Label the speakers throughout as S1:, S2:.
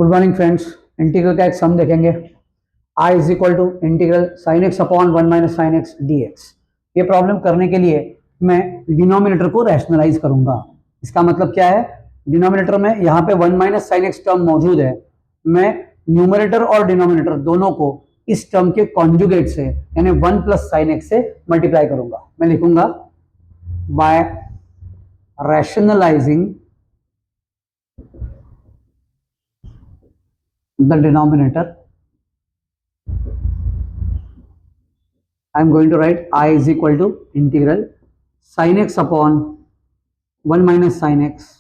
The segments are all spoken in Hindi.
S1: Good morning friends. इंटीग्रल का एक सम देखेंगे। I is equal to integral sine x upon 1 minus sine x d x. ये प्रॉब्लम करने के लिए मैं डिनोमिनेटर को रैशनलाइज करूंगा। इसका मतलब क्या है, डिनोमिनेटर में यहाँ पे 1 माइनस साइन एक्स टर्म मौजूद है। मैं न्यूमरेटर और डिनोमिनेटर दोनों को इस टर्म के कॉन्जुगेट से यानी 1 प्लस साइन एक्स से मल्टीप्लाई करूंगा। मैं लिखूंगा by rationalising the denominator, I am going to write I is equal to integral sin x upon 1 minus sin x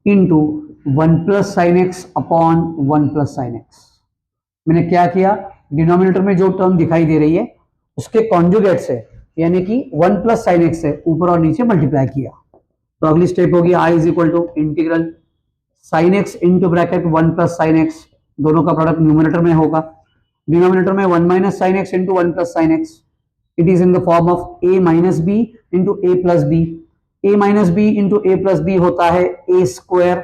S1: into 1 plus sin x upon 1 plus sin x। मैंने क्या किया, डिनोमिनेटर में जो टर्म दिखाई दे रही है उसके कॉन्जुगेट से यानी कि 1 प्लस साइन एक्स से ऊपर और नीचे मल्टीप्लाई किया। तो अगली स्टेप होगी I is equal to integral sine x into bracket 1 plus sine x, दोनों का प्रोडक्ट न्यूमरेटर में होगा। डिनोमिनेटर में 1 minus sine x into 1 plus sine x, it is in the form of a minus b into a plus b. A minus b into a plus b होता है a square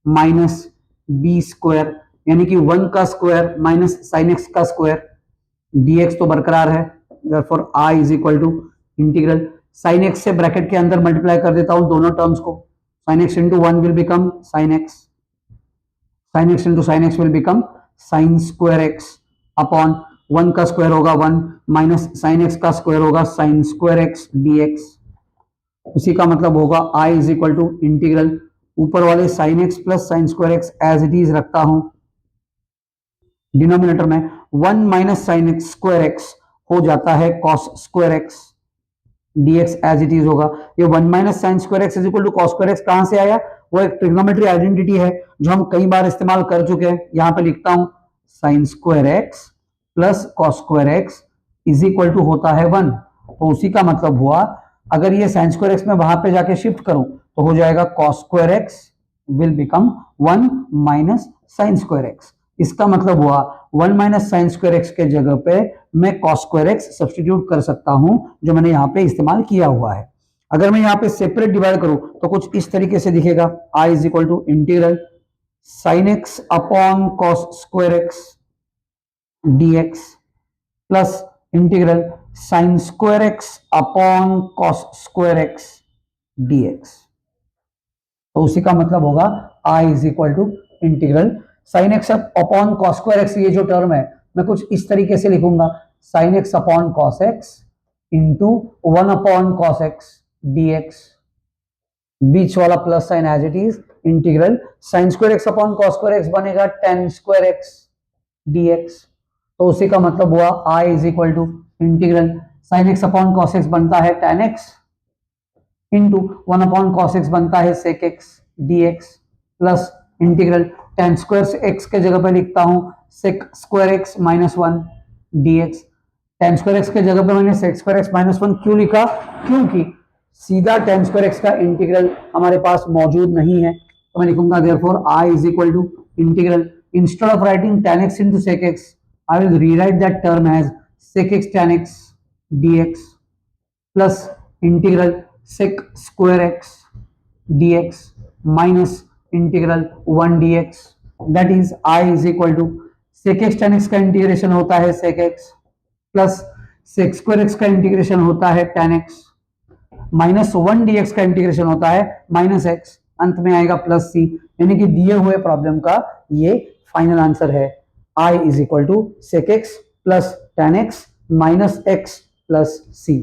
S1: minus b square, यानी कि 1 का स्क्वायर माइनस साइन एक्स का स्क्वायर। dx तो बरकरार है, therefore I is equal to integral sine x से ब्रैकेट के अंदर मल्टीप्लाई कर देता हूं दोनों टर्म्स को। sin x into 1 will become sin x, sin x into sin x will become sin square x upon 1 का स्क्वायर होगा 1 माइनस sin x का स्क्वायर होगा sin square x dx। उसी का मतलब होगा I is equal to integral ऊपर वाले sin x plus sin square x as it is रखता हूं, डिनोमिनेटर में 1 minus sin x square x हो जाता है cos square x dx as it is होगा। ये 1 minus sine square x is equal to cos square x कहां से आया, वो एक ट्रिग्नोमेट्री आइडेंटिटी है जो हम कई बार इस्तेमाल कर चुके हैं। यहां पे लिखता हूं sine square x plus cos square x is equal to होता है 1। तो उसी का मतलब हुआ, अगर ये साइन स्क्वायर एक्स में वहां पे जाके शिफ्ट करूं तो हो जाएगा cos square x will become 1 minus sine square x. इसका मतलब हुआ 1 माइनस साइन स्क्वायर एक्स के जगह पे मैं कॉस स्क्वायर एक्स सब्स्टिट्यूट कर सकता हूं, जो मैंने यहां पे इस्तेमाल किया हुआ है। अगर मैं यहां पे सेपरेट डिवाइड करूं तो कुछ इस तरीके से दिखेगा, I is equal to integral sine x upon cos square x dx plus integral sine square x upon cos square x dx। तो उसी का मतलब होगा I is equal to integral sine x upon cos square x, ये जो टर्म है मैं कुछ इस तरीके से लिखूंगा sine x upon cos x into 1 upon cos x dx, बीच वाला plus sine as it is integral sine square x upon cos square x बनेगा tan स्क्वायर एक्स dx। तो उसी का मतलब हुआ I is equal to integral sine x upon cos x बनता है tan x into 1 upon cos x बनता है sec x dx plus integral tan square x के जगह पे लिखता हूं sec square x minus 1 dx। tan square x के जगह पे मैंने sec स्क्वायर एक्स माइनस 1 क्यों लिखा, क्योंकि सीधा tan स्क्वायर एक्स का इंटीग्रल हमारे पास मौजूद नहीं है। तो मैं लिखूंगा therefore I is equal to integral, instead of writing tan x into sec x I will rewrite that term as sec x tan x dx plus integral sec square x dx minus integral 1 dx, that is I is equal to sec x tan x का इंटीग्रेशन होता है sec x plus sec square x का इंटीग्रेशन होता है tan x माइनस 1 dx का इंटीग्रेशन होता है माइनस x, अंत में आएगा प्लस c, यानी कि दिए हुए प्रॉब्लम का ये फाइनल आंसर है। I is equal to sec x plus tan x minus x plus c।